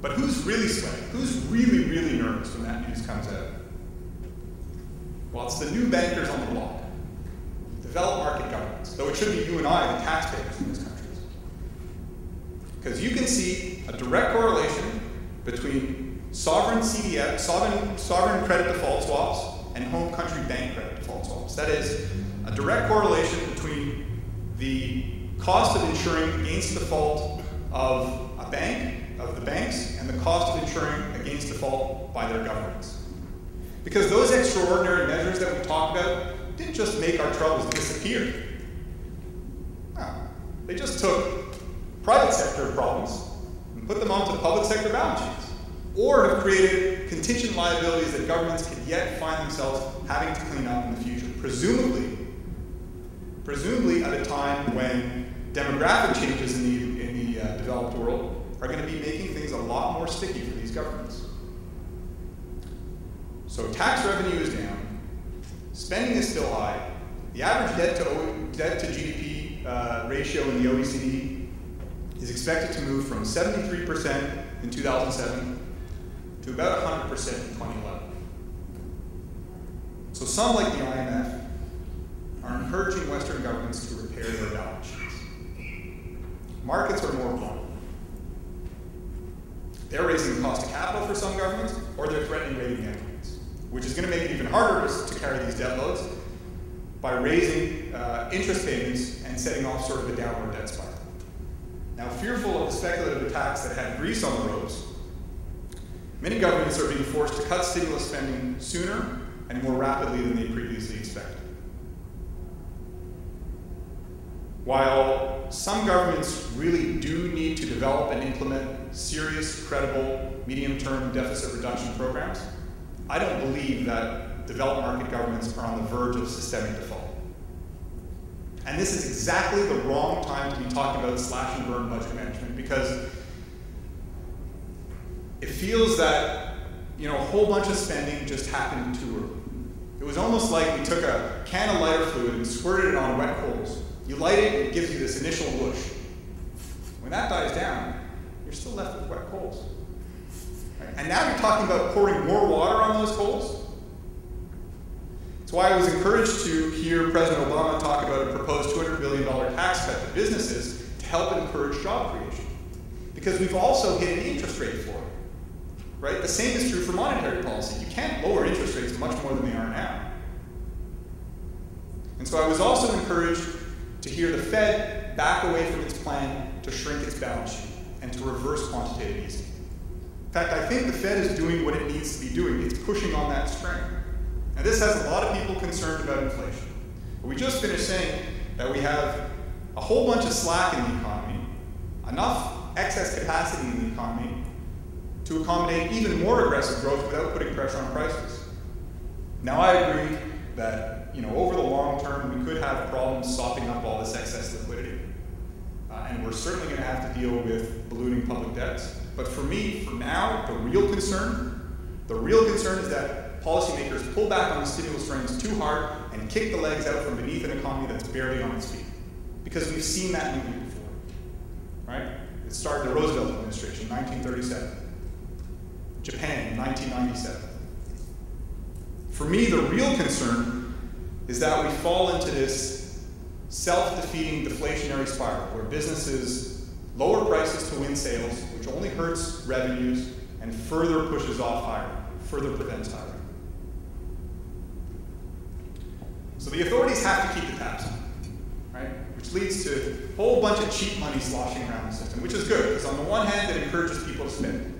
But who's really sweating? Who's really, really nervous when that news comes out? Well, it's the new bankers on the block, developed market governments, though it should be you and I, the taxpayers in those countries. Because you can see a direct correlation between sovereign CDS, sovereign credit default swaps, and home country bank credit default swaps. That is, a direct correlation between the cost of insuring against default of a bank, of the banks, and the cost of insuring against default by their governments. Because those extraordinary measures that we talked about didn't just make our troubles disappear. No, they just took private sector problems and put them onto public sector balance sheets, or have created contingent liabilities that governments could yet find themselves having to clean up in the future, presumably at a time when demographic changes in the developed world are going to be making things a lot more sticky for these governments. So tax revenue is down, spending is still high, the average debt to GDP ratio in the OECD is expected to move from 73% in 2007 to about 100% in 2011. So some, like the IMF, are encouraging Western governments to repair their balance sheets. Markets are more vulnerable. They're raising the cost of capital for some governments, or they're threatening rating headwinds, which is going to make it even harder to carry these debt loads by raising interest payments and setting off sort of a downward debt spiral. Now, fearful of the speculative attacks that had grease on the ropes, many governments are being forced to cut stimulus spending sooner and more rapidly than they previously expected. While some governments really do need to develop and implement serious, credible, medium-term deficit reduction programs, I don't believe that developed market governments are on the verge of systemic default. And this is exactly the wrong time to be talking about slash and burn budget management, because it feels that a whole bunch of spending just happened too early. It was almost like we took a can of lighter fluid and squirted it on wet coals. You light it, and it gives you this initial whoosh. When that dies down, you're still left with wet coals. Right? And now you're talking about pouring more water on those coals. That's why I was encouraged to hear President Obama talk about a proposed $200 billion tax cut to businesses to help encourage job creation. Because we've also hit an interest rate floor. Right? The same is true for monetary policy. You can't lower interest rates much more than they are now. And so I was also encouraged to hear the Fed back away from its plan to shrink its balance sheet and to reverse quantitative easing. In fact, I think the Fed is doing what it needs to be doing. It's pushing on that string. And this has a lot of people concerned about inflation. But we just finished saying that we have a whole bunch of slack in the economy, enough excess capacity in the economy to accommodate even more aggressive growth without putting pressure on prices. Now, I agree that over the long term, we could have problems sopping up all this excess liquidity. And we're certainly going to have to deal with ballooning public debts. But for me, for now, the real concern is that policymakers pull back on the stimulus reins too hard and kick the legs out from beneath an economy that's barely on its feet. Because we've seen that movement before, right? It started the Roosevelt administration, 1937. Japan, 1997. For me, the real concern is that we fall into this self-defeating deflationary spiral where businesses lower prices to win sales, which only hurts revenues and further pushes off hiring, further prevents hiring. So the authorities have to keep the taps on, right? Which leads to a whole bunch of cheap money sloshing around the system, which is good, because on the one hand, it encourages people to spend.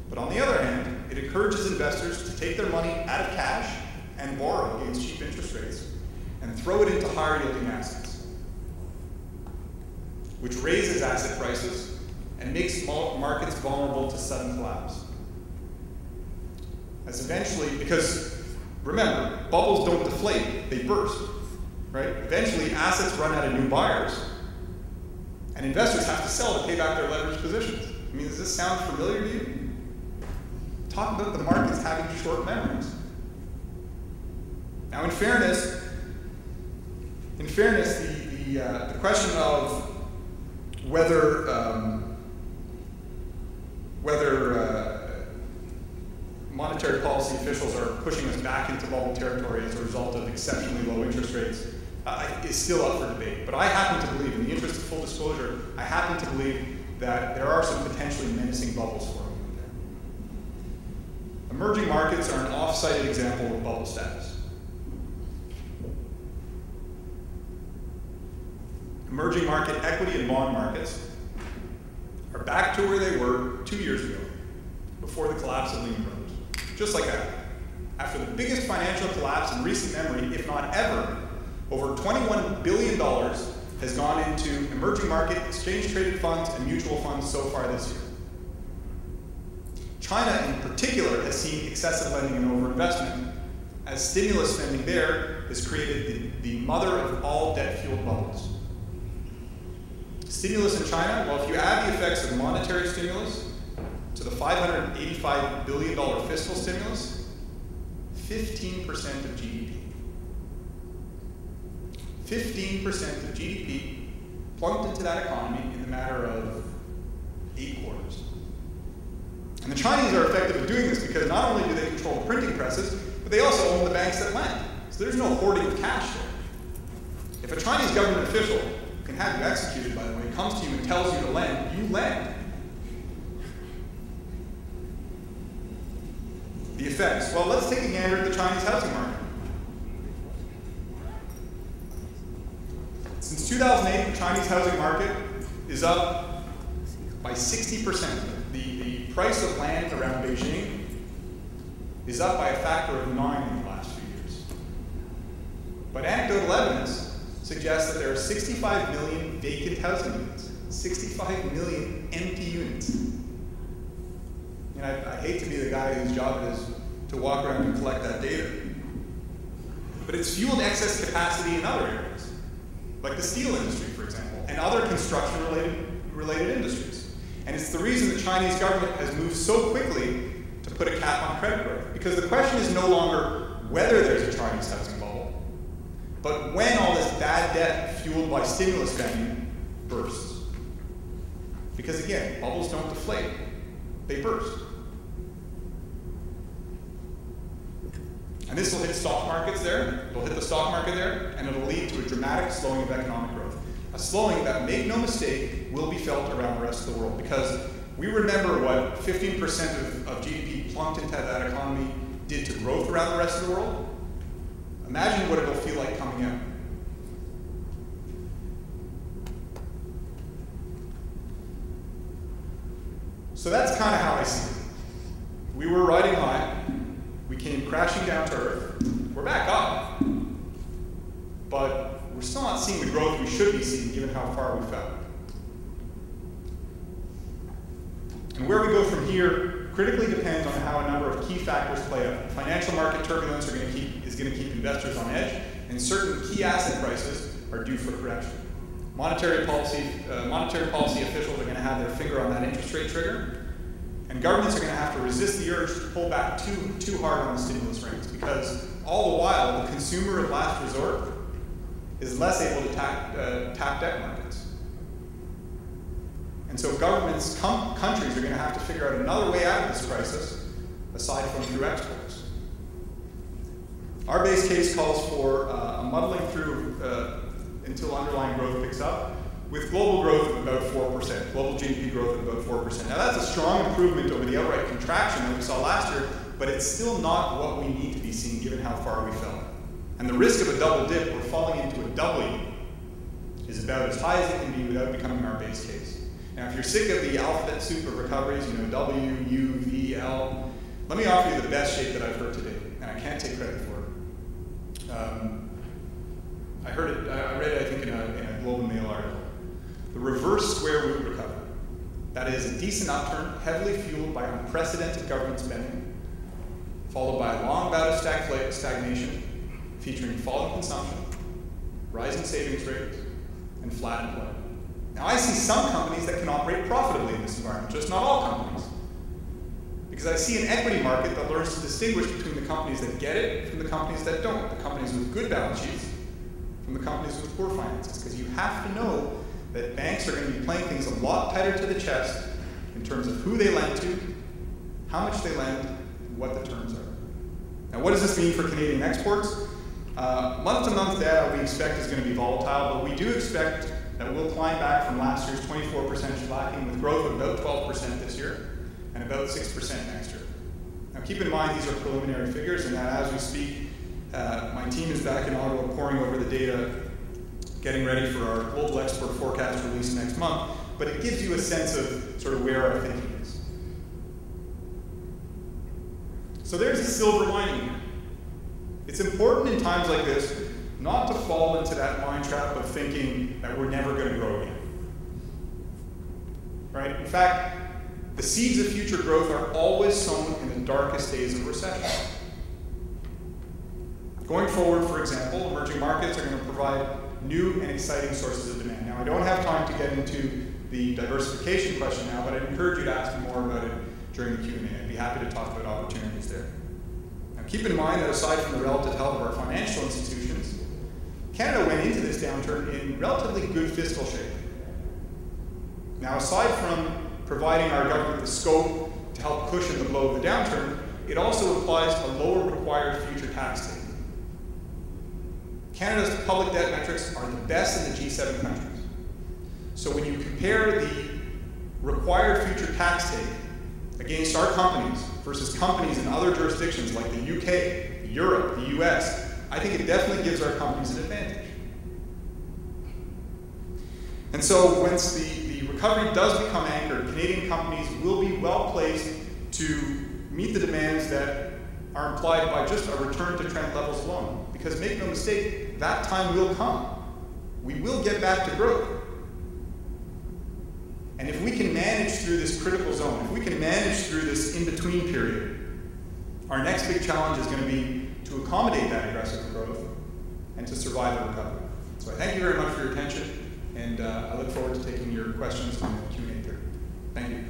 But on the other hand, it encourages investors to take their money out of cash and borrow against cheap interest rates and throw it into higher yielding assets, which raises asset prices and makes markets vulnerable to sudden collapse. As eventually, because remember, bubbles don't deflate, they burst, right? Eventually, assets run out of new buyers, and investors have to sell to pay back their leveraged positions. I mean, does this sound familiar to you? Talk about the markets having short memories. Now, in fairness, the question of whether monetary policy officials are pushing us back into bubble territory as a result of exceptionally low interest rates is still up for debate. But I happen to believe, in the interest of full disclosure, I happen to believe that there are some potentially menacing bubbles forming there. Emerging markets are an off-cited example of bubble status. Emerging market equity and bond markets are back to where they were 2 years ago, before the collapse of Lehman Brothers. Just like that. After the biggest financial collapse in recent memory, if not ever, over $21 billion has gone into emerging market exchange-traded funds and mutual funds so far this year. China, in particular, has seen excessive lending and overinvestment, as stimulus spending there has created the mother of all debt-fueled bubbles. Stimulus in China, well, if you add the effects of monetary stimulus to the $585 billion fiscal stimulus, 15% of GDP. 15% of GDP plunked into that economy in the matter of 8 quarters. And the Chinese are effective at doing this because not only do they control the printing presses, but they also own the banks that lend. So there's no hoarding of cash there. If a Chinese government official can have you executed, by the way, comes to you and tells you to lend, you lend. The effects. Well, let's take a gander at the Chinese housing market. Since 2008, the Chinese housing market is up by 60%. The price of land around Beijing is up by a factor of 9 in the last few years. But anecdotal evidence suggests that there are 65 million vacant housing units, 65 million empty units. And I hate to be the guy whose job it is to walk around and collect that data. But it's fueled excess capacity in other areas, like the steel industry, for example, and other construction-related industries. And it's the reason the Chinese government has moved so quickly to put a cap on credit growth. Because the question is no longer whether there's a Chinese housing bubble, but when all this bad debt fueled by stimulus spending bursts. Because again, bubbles don't deflate, they burst. And this will hit stock markets there, it'll hit the stock market there, and it'll lead to a dramatic slowing of economic growth. A slowing that, make no mistake, will be felt around the rest of the world. Because we remember what 15% of GDP plunked into that economy did to growth around the rest of the world. Imagine what it'll feel like coming out. So that's kind of how I see it. We were riding high. We came crashing down to earth. We're back up. But we're still not seeing the growth we should be seeing given how far we fell. And where we go from here critically depends on how a number of key factors play out. Financial market turbulence is going to keep investors on edge, and certain key asset prices are due for correction. Monetary policy officials are going to have their finger on that interest rate trigger, and governments are going to have to resist the urge to pull back too hard on the stimulus reins, because all the while, the consumer of last resort is less able to tap debt markets. And so governments, countries are going to have to figure out another way out of this crisis, aside from through exports. Our base case calls for a muddling through until underlying growth picks up, with global growth of about 4%, global GDP growth of about 4%. Now that's a strong improvement over the outright contraction that we saw last year, but it's still not what we need to be seeing given how far we fell. And the risk of a double dip or falling into a W is about as high as it can be without becoming our base case. Now, if you're sick of the alphabet soup of recoveries, W, U, V, L, let me offer you the best shape that I've heard today, and I can't take credit for it. I read it, I think, in a Globe and Mail article. The reverse square root recovery. That is a decent upturn, heavily fueled by unprecedented government spending, followed by a long bout of stagnation, featuring falling consumption, rising savings rates, and flat employment. Now, I see some companies that can operate profitably in this environment, just not all companies. Because I see an equity market that learns to distinguish between the companies that get it from the companies that don't, the companies with good balance sheets from the companies with poor finances. Because you have to know that banks are going to be playing things a lot tighter to the chest in terms of who they lend to, how much they lend, what the terms are. Now, what does this mean for Canadian exports? Month-to-month data we expect is going to be volatile, but we do expect that we'll climb back from last year's 24% lacking with growth of about 12% this year and about 6% next year. Now, keep in mind these are preliminary figures, and that as we speak, my team is back in Ottawa poring over the data, getting ready for our global export forecast release next month, but it gives you a sense of sort of where our thinking is. So there's a silver lining here. It's important in times like this not to fall into that mind trap of thinking that we're never going to grow again. Right? In fact, the seeds of future growth are always sown in the darkest days of recession. Going forward, for example, emerging markets are going to provide new and exciting sources of demand. Now, I don't have time to get into the diversification question now, but I'd encourage you to ask me more about it during the Q&A. I'd be happy to talk about opportunities there. Now, keep in mind that aside from the relative health of our financial institutions, Canada went into this downturn in relatively good fiscal shape. Now, aside from providing our government the scope to help cushion the blow of the downturn, it also applies a lower required future tax take. Canada's public debt metrics are the best in the G7 countries. So when you compare the required future tax take against our companies versus companies in other jurisdictions like the UK, Europe, the US, I think it definitely gives our companies an advantage. And so once the recovery does become anchored, Canadian companies will be well placed to meet the demands that are implied by just a return to trend levels alone. Because make no mistake, that time will come. We will get back to growth. And if we can manage through this critical zone, if we can manage through this in-between period, our next big challenge is going to be to accommodate that aggressive growth and to survive the recovery. So I thank you very much for your attention, and I look forward to taking your questions on the Q&A period. Thank you.